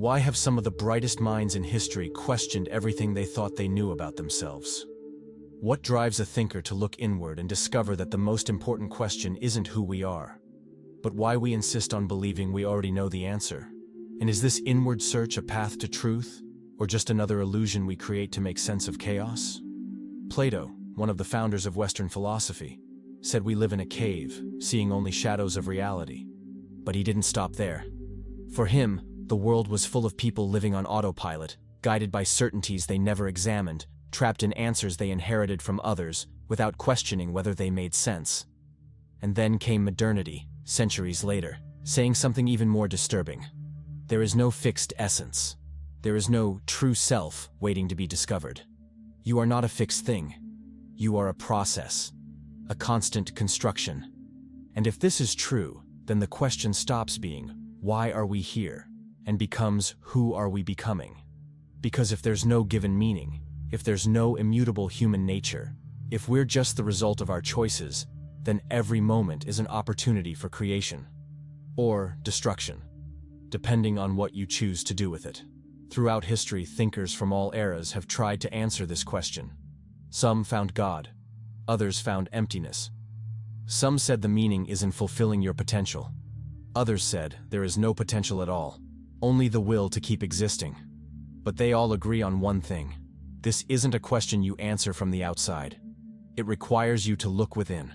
Why have some of the brightest minds in history questioned everything they thought they knew about themselves? What drives a thinker to look inward and discover that the most important question isn't who we are, but why we insist on believing we already know the answer? And is this inward search a path to truth, or just another illusion we create to make sense of chaos? Plato, one of the founders of Western philosophy, said we live in a cave, seeing only shadows of reality. But he didn't stop there. For him, the world was full of people living on autopilot, guided by certainties they never examined, trapped in answers they inherited from others, without questioning whether they made sense. And then came modernity, centuries later, saying something even more disturbing. There is no fixed essence. There is no true self waiting to be discovered. You are not a fixed thing. You are a process, a constant construction. And if this is true, then the question stops being, why are we here? And becomes, who are we becoming? Because if there's no given meaning, if there's no immutable human nature, if we're just the result of our choices, then every moment is an opportunity for creation. Or destruction, depending on what you choose to do with it. Throughout history, thinkers from all eras have tried to answer this question. Some found God. Others found emptiness. Some said the meaning is in fulfilling your potential. Others said there is no potential at all, only the will to keep existing. But they all agree on one thing. This isn't a question you answer from the outside. It requires you to look within.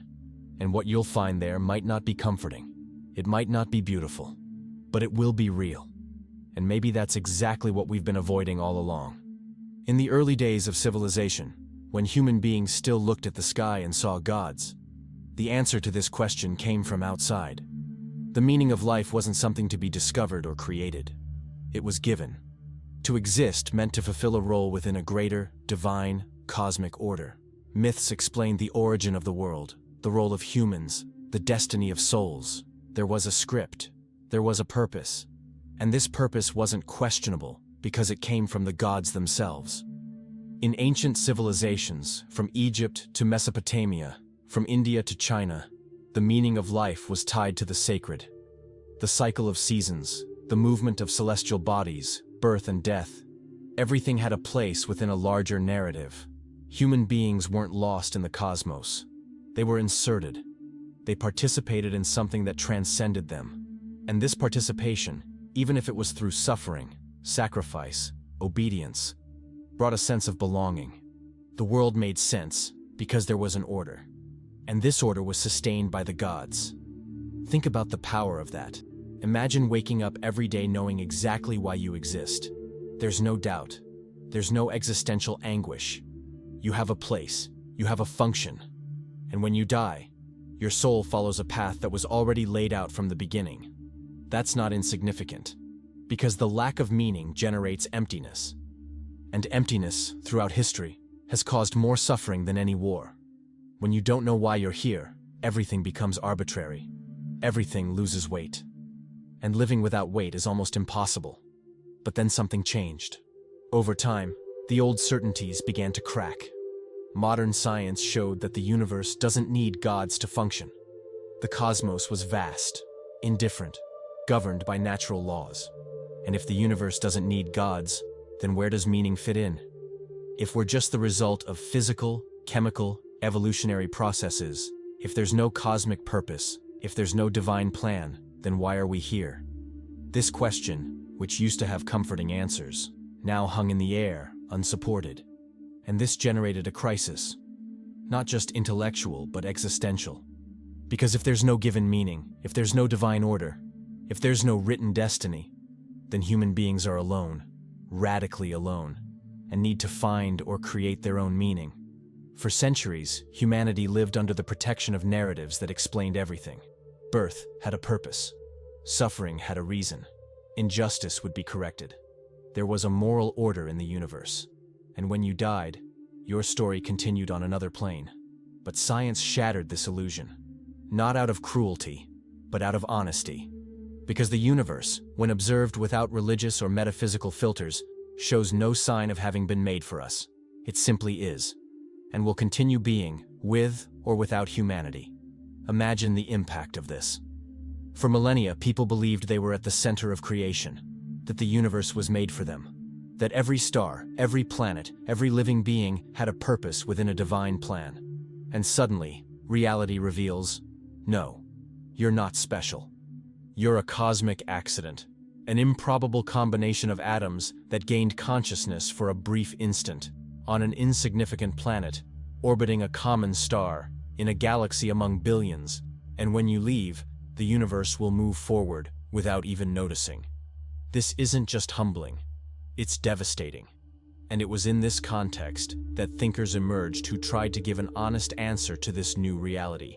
And what you'll find there might not be comforting. It might not be beautiful. But it will be real. And maybe that's exactly what we've been avoiding all along. In the early days of civilization, when human beings still looked at the sky and saw gods, the answer to this question came from outside. The meaning of life wasn't something to be discovered or created. It was given. To exist meant to fulfill a role within a greater, divine, cosmic order. Myths explained the origin of the world, the role of humans, the destiny of souls. There was a script. There was a purpose. And this purpose wasn't questionable because it came from the gods themselves. In ancient civilizations, from Egypt to Mesopotamia, from India to China, the meaning of life was tied to the sacred. The cycle of seasons, the movement of celestial bodies, birth and death, everything had a place within a larger narrative. Human beings weren't lost in the cosmos. They were inserted. They participated in something that transcended them. And this participation, even if it was through suffering, sacrifice, obedience, brought a sense of belonging. The world made sense because there was an order. And this order was sustained by the gods. Think about the power of that. Imagine waking up every day knowing exactly why you exist. There's no doubt. There's no existential anguish. You have a place. You have a function. And when you die, your soul follows a path that was already laid out from the beginning. That's not insignificant, because the lack of meaning generates emptiness. And emptiness, throughout history, has caused more suffering than any war. When you don't know why you're here, everything becomes arbitrary. Everything loses weight. And living without weight is almost impossible. But then something changed. Over time, the old certainties began to crack. Modern science showed that the universe doesn't need gods to function. The cosmos was vast, indifferent, governed by natural laws. And if the universe doesn't need gods, then where does meaning fit in? If we're just the result of physical, chemical, evolutionary processes, if there's no cosmic purpose, if there's no divine plan, then why are we here? This question, which used to have comforting answers, now hung in the air, unsupported. And this generated a crisis, not just intellectual, but existential. Because if there's no given meaning, if there's no divine order, if there's no written destiny, then human beings are alone, radically alone, and need to find or create their own meaning. For centuries, humanity lived under the protection of narratives that explained everything. Birth had a purpose. Suffering had a reason. Injustice would be corrected. There was a moral order in the universe. And when you died, your story continued on another plane. But science shattered this illusion. Not out of cruelty, but out of honesty. Because the universe, when observed without religious or metaphysical filters, shows no sign of having been made for us. It simply is. And will continue being, with or without humanity. Imagine the impact of this. For millennia, people believed they were at the center of creation. that the universe was made for them, that every star, every planet, every living being had a purpose within a divine plan. And suddenly, reality reveals, no, you're not special. You're a cosmic accident, an improbable combination of atoms that gained consciousness for a brief instant, on an insignificant planet, orbiting a common star, in a galaxy among billions, and when you leave, the universe will move forward without even noticing. This isn't just humbling, it's devastating. And it was in this context that thinkers emerged who tried to give an honest answer to this new reality.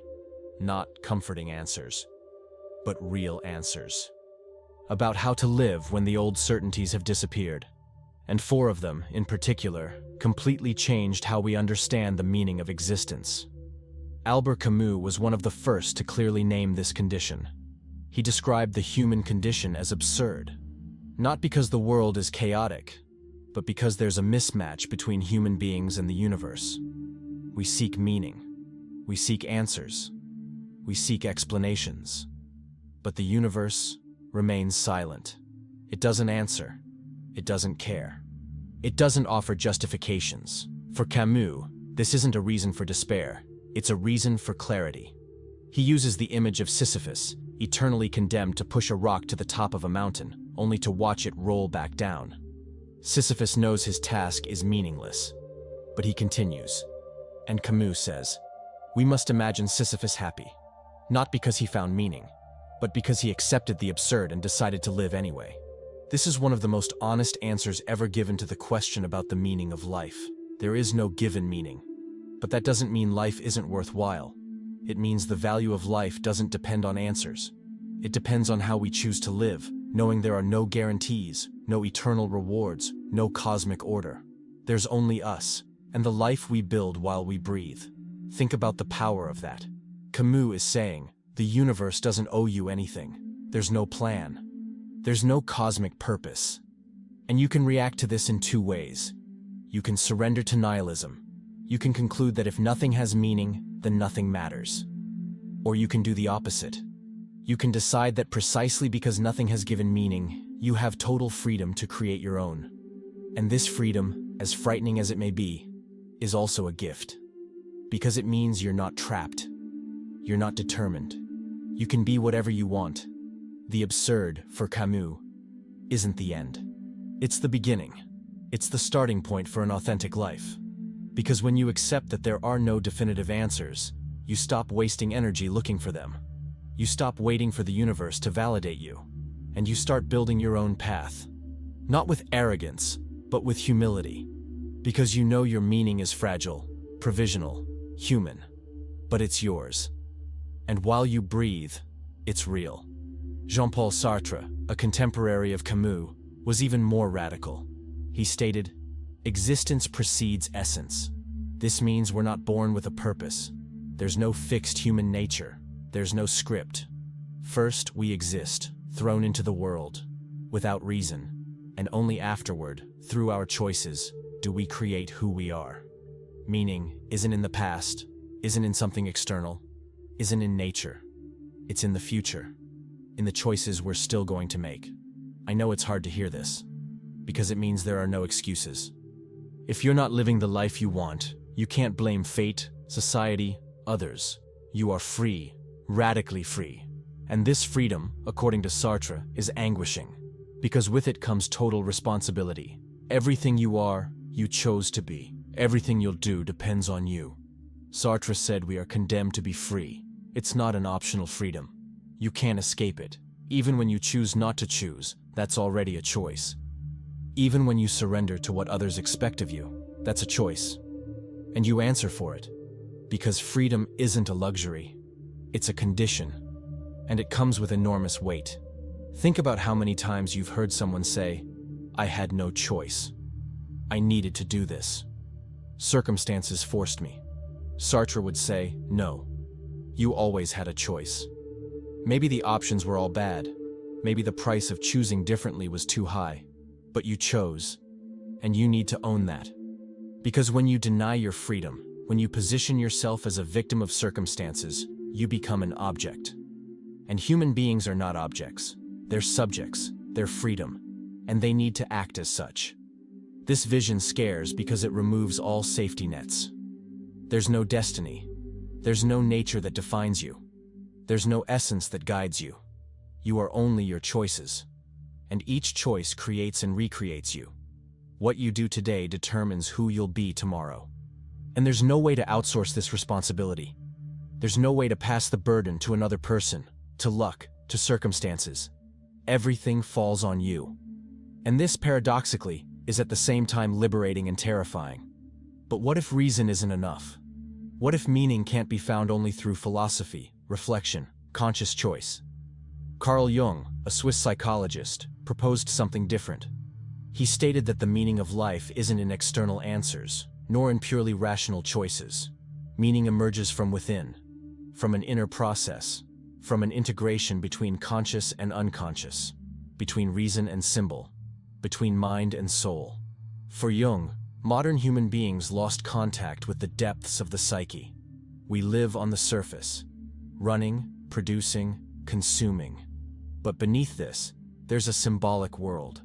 Not comforting answers, but real answers. About how to live when the old certainties have disappeared. And 4 of them, in particular, completely changed how we understand the meaning of existence. Albert Camus was one of the first to clearly name this condition. He described the human condition as absurd, not because the world is chaotic, but because there's a mismatch between human beings and the universe. We seek meaning. We seek answers. We seek explanations. But the universe remains silent. It doesn't answer. It doesn't care. It doesn't offer justifications. For Camus, this isn't a reason for despair. It's a reason for clarity. He uses the image of Sisyphus, eternally condemned to push a rock to the top of a mountain, only to watch it roll back down. Sisyphus knows his task is meaningless, but he continues. And Camus says, we must imagine Sisyphus happy, not because he found meaning, but because he accepted the absurd and decided to live anyway. This is one of the most honest answers ever given to the question about the meaning of life. There is no given meaning. But that doesn't mean life isn't worthwhile. It means the value of life doesn't depend on answers. It depends on how we choose to live, knowing there are no guarantees, no eternal rewards, no cosmic order. There's only us, and the life we build while we breathe. Think about the power of that. Camus is saying, the universe doesn't owe you anything. There's no plan. There's no cosmic purpose. And you can react to this in 2 ways. You can surrender to nihilism. You can conclude that if nothing has meaning, then nothing matters. Or you can do the opposite. You can decide that precisely because nothing has given meaning, you have total freedom to create your own. And this freedom, as frightening as it may be, is also a gift. Because it means you're not trapped. You're not determined. You can be whatever you want. The absurd, for Camus, isn't the end. It's the beginning. It's the starting point for an authentic life. Because when you accept that there are no definitive answers, you stop wasting energy looking for them. You stop waiting for the universe to validate you, and you start building your own path. Not with arrogance, but with humility. Because you know your meaning is fragile, provisional, human, but it's yours. And while you breathe, it's real. Jean-Paul Sartre, a contemporary of Camus, was even more radical. He stated, existence precedes essence. This means we're not born with a purpose. There's no fixed human nature. There's no script. First, we exist, thrown into the world, without reason, and only afterward, through our choices, do we create who we are. Meaning isn't in the past, isn't in something external, isn't in nature. It's in the future, in the choices we're still going to make. I know it's hard to hear this, because it means there are no excuses. If you're not living the life you want, you can't blame fate, society, others. You are free, radically free. And this freedom, according to Sartre, is anguishing, because with it comes total responsibility. Everything you are, you chose to be. Everything you'll do depends on you. Sartre said we are condemned to be free. It's not an optional freedom. You can't escape it. Even when you choose not to choose, that's already a choice. Even when you surrender to what others expect of you, that's a choice. And you answer for it. Because freedom isn't a luxury. It's a condition. And it comes with enormous weight. Think about how many times you've heard someone say, I had no choice. I needed to do this. Circumstances forced me. Sartre would say, no. You always had a choice. Maybe the options were all bad. Maybe the price of choosing differently was too high. But you chose, and you need to own that. Because when you deny your freedom, when you position yourself as a victim of circumstances, you become an object. And human beings are not objects. They're subjects, they're freedom. and they need to act as such. This vision scares because it removes all safety nets. There's no destiny. There's no nature that defines you. There's no essence that guides you. You are only your choices. And each choice creates and recreates you. What you do today determines who you'll be tomorrow. And there's no way to outsource this responsibility. There's no way to pass the burden to another person, to luck, to circumstances. Everything falls on you. And this, paradoxically, is at the same time liberating and terrifying. But what if reason isn't enough? What if meaning can't be found only through philosophy, reflection, conscious choice? Carl Jung, a Swiss psychologist, proposed something different. He stated that the meaning of life isn't in external answers, nor in purely rational choices. Meaning emerges from within, from an inner process, from an integration between conscious and unconscious, between reason and symbol, between mind and soul. For Jung, modern human beings lost contact with the depths of the psyche. We live on the surface, running, producing, consuming. But beneath this, there's a symbolic world,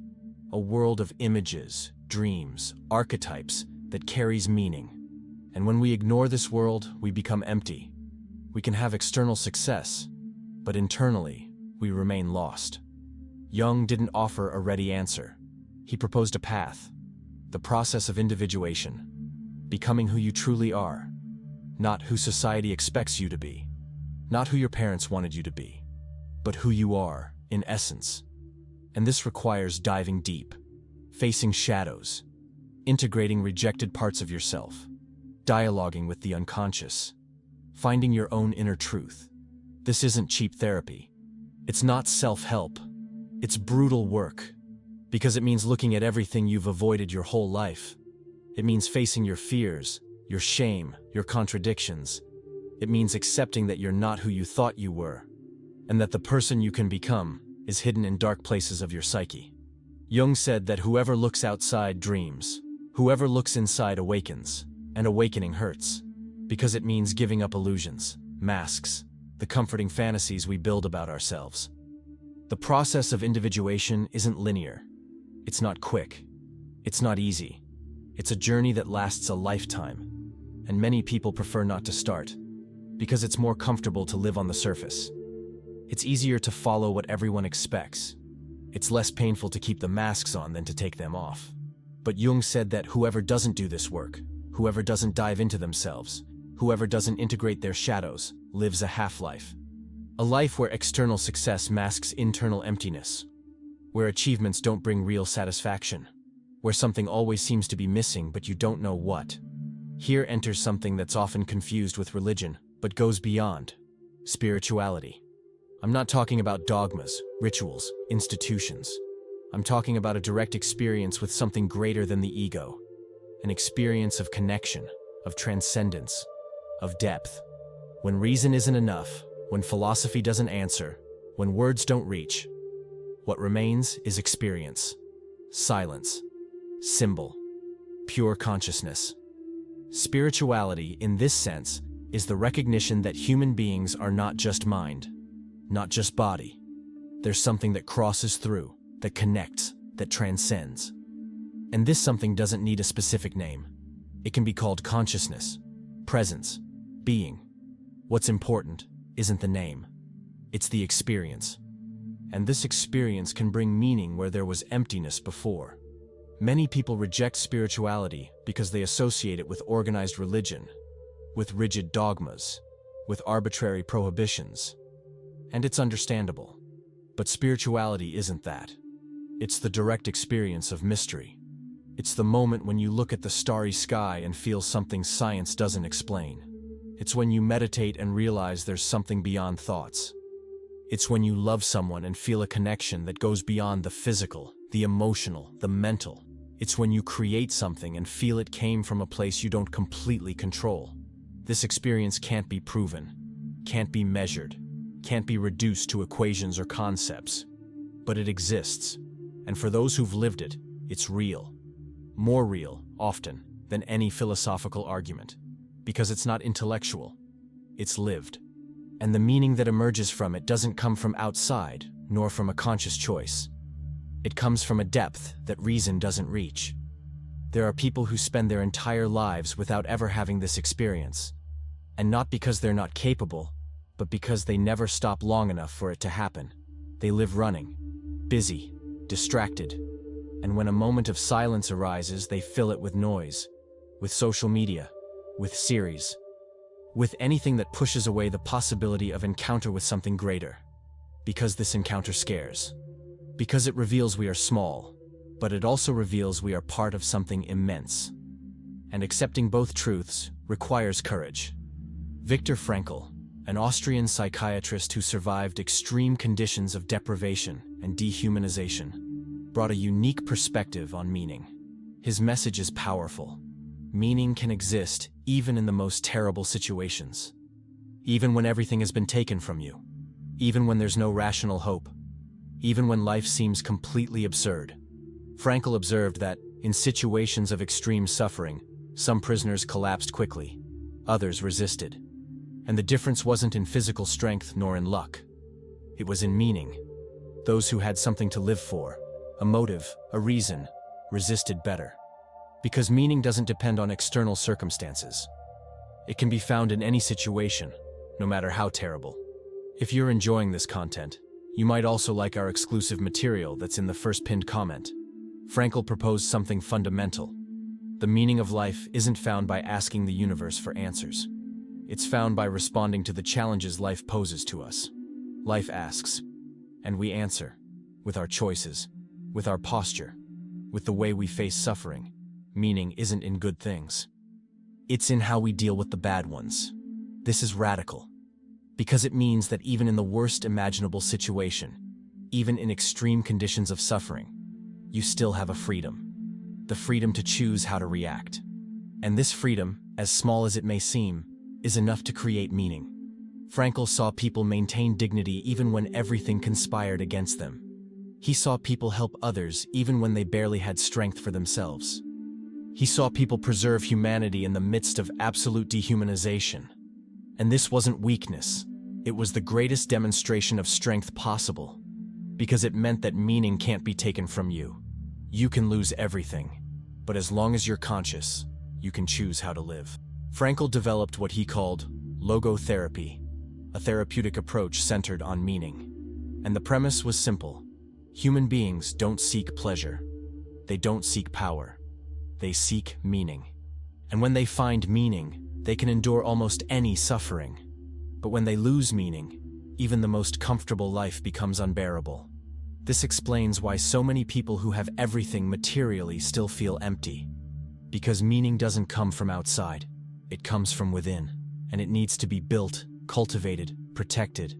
a world of images, dreams, archetypes that carries meaning. And when we ignore this world, we become empty. We can have external success, but internally, we remain lost. Jung didn't offer a ready answer. He proposed a path, the process of individuation, becoming who you truly are, not who society expects you to be, not who your parents wanted you to be, but who you are, in essence. And this requires diving deep, facing shadows, integrating rejected parts of yourself, dialoguing with the unconscious, finding your own inner truth. This isn't cheap therapy. It's not self-help. It's brutal work, because it means looking at everything you've avoided your whole life. It means facing your fears, your shame, your contradictions. It means accepting that you're not who you thought you were, and that the person you can become is hidden in dark places of your psyche. Jung said that whoever looks outside dreams, whoever looks inside awakens, and awakening hurts, because it means giving up illusions, masks, the comforting fantasies we build about ourselves. The process of individuation isn't linear. It's not quick. It's not easy. It's a journey that lasts a lifetime, and many people prefer not to start, because it's more comfortable to live on the surface. It's easier to follow what everyone expects. It's less painful to keep the masks on than to take them off. But Jung said that whoever doesn't do this work, whoever doesn't dive into themselves, whoever doesn't integrate their shadows, lives a half-life. A life where external success masks internal emptiness, where achievements don't bring real satisfaction, where something always seems to be missing but you don't know what. Here enters something that's often confused with religion, but goes beyond: spirituality. I'm not talking about dogmas, rituals, institutions. I'm talking about a direct experience with something greater than the ego, an experience of connection, of transcendence, of depth. When reason isn't enough, when philosophy doesn't answer, when words don't reach, what remains is experience, silence, symbol, pure consciousness. Spirituality, in this sense, is the recognition that human beings are not just mind, not just body. There's something that crosses through, that connects, that transcends. And this something doesn't need a specific name. It can be called consciousness, presence, being. What's important isn't the name, it's the experience. And this experience can bring meaning where there was emptiness before. Many people reject spirituality because they associate it with organized religion, with rigid dogmas, with arbitrary prohibitions. And it's understandable. But spirituality isn't that. It's the direct experience of mystery. It's the moment when you look at the starry sky and feel something science doesn't explain. It's when you meditate and realize there's something beyond thoughts. It's when you love someone and feel a connection that goes beyond the physical, the emotional, the mental. It's when you create something and feel it came from a place you don't completely control. This experience can't be proven, can't be measured, can't be reduced to equations or concepts. But it exists, and for those who've lived it, it's real. More real, often, than any philosophical argument. Because it's not intellectual, it's lived. And the meaning that emerges from it doesn't come from outside, nor from a conscious choice. It comes from a depth that reason doesn't reach. There are people who spend their entire lives without ever having this experience. And not because they're not capable, but because they never stop long enough for it to happen. They live running, busy, distracted, and when a moment of silence arises, they fill it with noise, with social media, with series, with anything that pushes away the possibility of encounter with something greater. Because this encounter scares. Because it reveals we are small, but it also reveals we are part of something immense. And accepting both truths requires courage. Viktor Frankl, an Austrian psychiatrist who survived extreme conditions of deprivation and dehumanization, brought a unique perspective on meaning. His message is powerful. Meaning can exist even in the most terrible situations. Even when everything has been taken from you. Even when there's no rational hope. Even when life seems completely absurd. Frankl observed that, in situations of extreme suffering, some prisoners collapsed quickly, others resisted. And the difference wasn't in physical strength nor in luck. It was in meaning. Those who had something to live for, a motive, a reason, resisted better. Because meaning doesn't depend on external circumstances. It can be found in any situation, no matter how terrible. If you're enjoying this content, you might also like our exclusive material that's in the first pinned comment. Frankl proposed something fundamental. The meaning of life isn't found by asking the universe for answers. It's found by responding to the challenges life poses to us. Life asks, and we answer, with our choices, with our posture, with the way we face suffering. Meaning isn't in good things. It's in how we deal with the bad ones. This is radical, because it means that even in the worst imaginable situation, even in extreme conditions of suffering, you still have a freedom. The freedom to choose how to react. And this freedom, as small as it may seem, is enough to create meaning. Frankl saw people maintain dignity even when everything conspired against them. He saw people help others even when they barely had strength for themselves. He saw people preserve humanity in the midst of absolute dehumanization. And this wasn't weakness. It was the greatest demonstration of strength possible. Because it meant that meaning can't be taken from you. You can lose everything. But as long as you're conscious, you can choose how to live. Frankl developed what he called logotherapy, a therapeutic approach centered on meaning. And the premise was simple. Human beings don't seek pleasure. They don't seek power. They seek meaning. And when they find meaning, they can endure almost any suffering. But when they lose meaning, even the most comfortable life becomes unbearable. This explains why so many people who have everything materially still feel empty. Because meaning doesn't come from outside. It comes from within, and it needs to be built, cultivated, protected.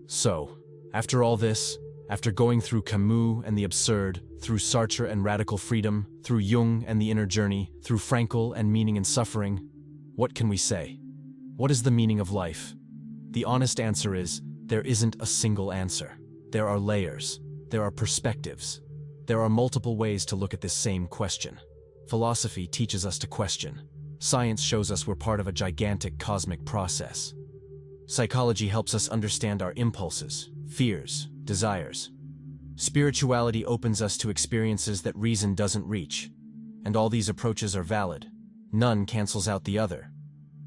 So, after all this, after going through Camus and the absurd, through Sartre and radical freedom, through Jung and the inner journey, through Frankl and meaning and suffering, what can we say? What is the meaning of life? The honest answer is, there isn't a single answer. There are layers. There are perspectives. There are multiple ways to look at this same question. Philosophy teaches us to question. Science shows us we're part of a gigantic cosmic process. Psychology helps us understand our impulses, fears, desires. Spirituality opens us to experiences that reason doesn't reach. And all these approaches are valid. None cancels out the other.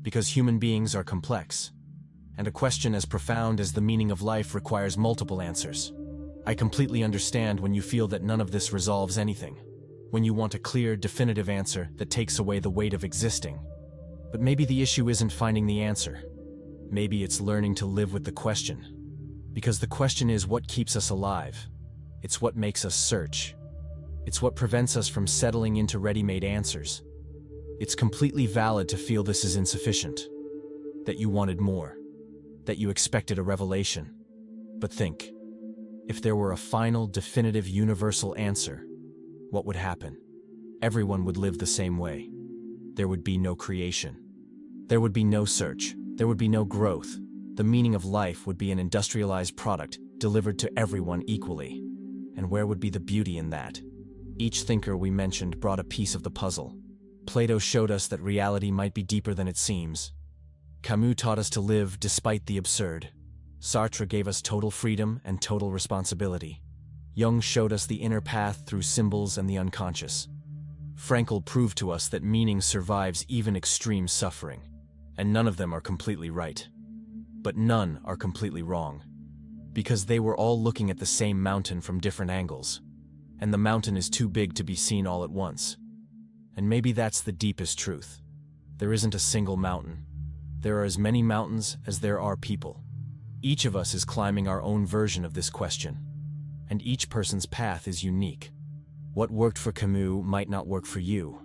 Because human beings are complex. And a question as profound as the meaning of life requires multiple answers. I completely understand when you feel that none of this resolves anything. When you want a clear, definitive answer that takes away the weight of existing. But maybe the issue isn't finding the answer. Maybe it's learning to live with the question. Because the question is what keeps us alive. It's what makes us search. It's what prevents us from settling into ready-made answers. It's completely valid to feel this is insufficient. That you wanted more. That you expected a revelation. But think, if there were a final, definitive, universal answer, what would happen? Everyone would live the same way. There would be no creation. There would be no search. There would be no growth. The meaning of life would be an industrialized product delivered to everyone equally. And where would be the beauty in that? Each thinker we mentioned brought a piece of the puzzle. Plato showed us that reality might be deeper than it seems. Camus taught us to live despite the absurd. Sartre gave us total freedom and total responsibility. Jung showed us the inner path through symbols and the unconscious. Frankl proved to us that meaning survives even extreme suffering, and none of them are completely right. But none are completely wrong, because they were all looking at the same mountain from different angles, and the mountain is too big to be seen all at once. And maybe that's the deepest truth. There isn't a single mountain. There are as many mountains as there are people. Each of us is climbing our own version of this question, and each person's path is unique. What worked for Camus might not work for you.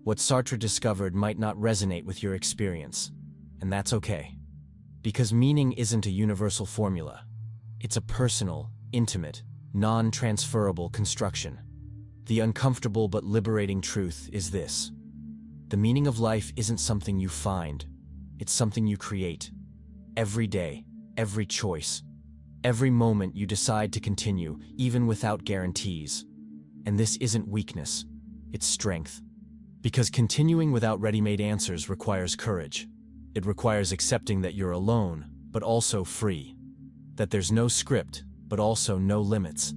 What Sartre discovered might not resonate with your experience, and that's okay. Because meaning isn't a universal formula. It's a personal, intimate, non-transferable construction. The uncomfortable but liberating truth is this: the meaning of life isn't something you find, it's something you create. Every day, every choice, every moment you decide to continue, even without guarantees. And this isn't weakness, it's strength. Because continuing without ready-made answers requires courage. It requires accepting that you're alone, but also free. That there's no script, but also no limits.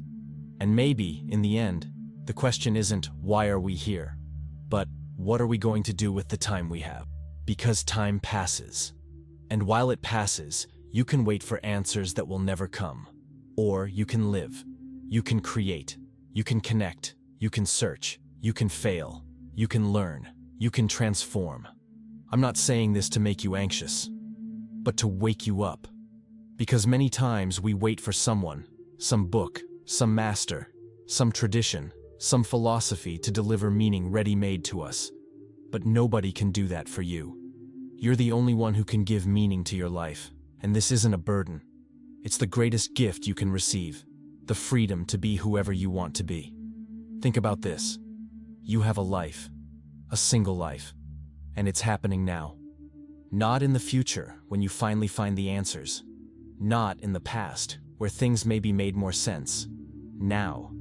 And maybe, in the end, the question isn't, why are we here? But, what are we going to do with the time we have? Because time passes. And while it passes, you can wait for answers that will never come. Or you can live. You can create. You can connect. You can search. You can fail. You can learn. You can transform. I'm not saying this to make you anxious, but to wake you up. Because many times we wait for someone, some book, some master, some tradition, some philosophy to deliver meaning ready-made to us. But nobody can do that for you. You're the only one who can give meaning to your life, and this isn't a burden. It's the greatest gift you can receive, the freedom to be whoever you want to be. Think about this. You have a life, a single life, and it's happening now. Not in the future, when you finally find the answers. Not in the past, where things maybe made more sense. Now.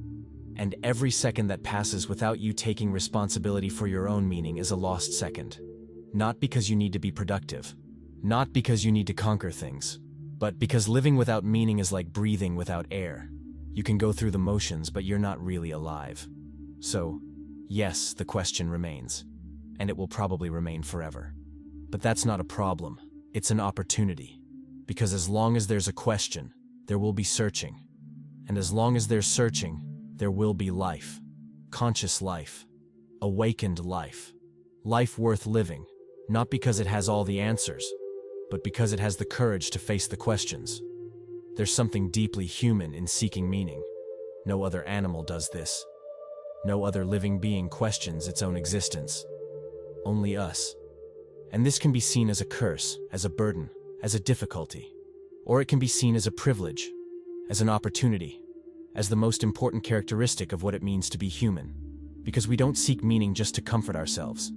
And every second that passes without you taking responsibility for your own meaning is a lost second. Not because you need to be productive. Not because you need to conquer things. But because living without meaning is like breathing without air. You can go through the motions, but you're not really alive. So, yes, the question remains. And it will probably remain forever. But that's not a problem. It's an opportunity. Because as long as there's a question, there will be searching. And as long as there's searching, there will be life. Conscious life. Awakened life. Life worth living, not because it has all the answers, but because it has the courage to face the questions. There's something deeply human in seeking meaning. No other animal does this. No other living being questions its own existence. Only us. And this can be seen as a curse, as a burden, as a difficulty. Or it can be seen as a privilege, as an opportunity, as the most important characteristic of what it means to be human. Because we don't seek meaning just to comfort ourselves.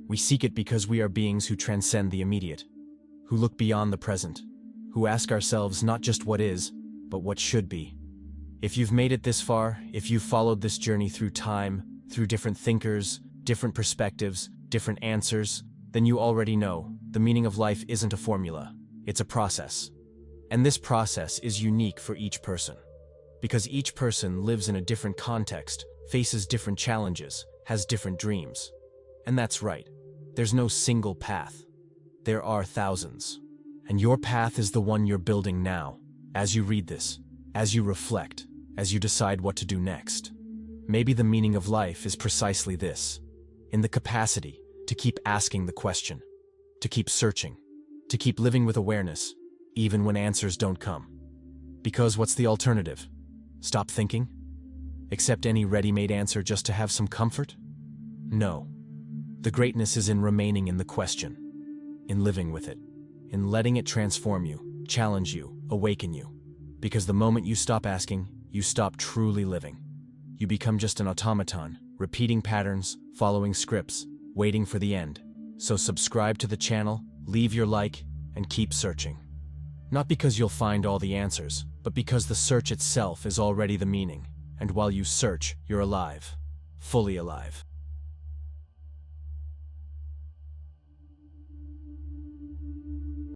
We seek it because we are beings who transcend the immediate, who look beyond the present, who ask ourselves not just what is, but what should be. If you've made it this far, if you've followed this journey through time, through different thinkers, different perspectives, different answers, then you already know the meaning of life isn't a formula, it's a process. And this process is unique for each person. Because each person lives in a different context, faces different challenges, has different dreams. And that's right. There's no single path. There are thousands. And your path is the one you're building now, as you read this, as you reflect, as you decide what to do next. Maybe the meaning of life is precisely this, in the capacity to keep asking the question, to keep searching, to keep living with awareness, even when answers don't come. Because what's the alternative? Stop thinking? Accept any ready-made answer just to have some comfort? No. The greatness is in remaining in the question, in living with it, in letting it transform you, challenge you, awaken you. Because the moment you stop asking, you stop truly living. You become just an automaton, repeating patterns, following scripts, waiting for the end. So subscribe to the channel, leave your like, and keep searching. Not because you'll find all the answers, but because the search itself is already the meaning. And while you search, you're alive. Fully alive.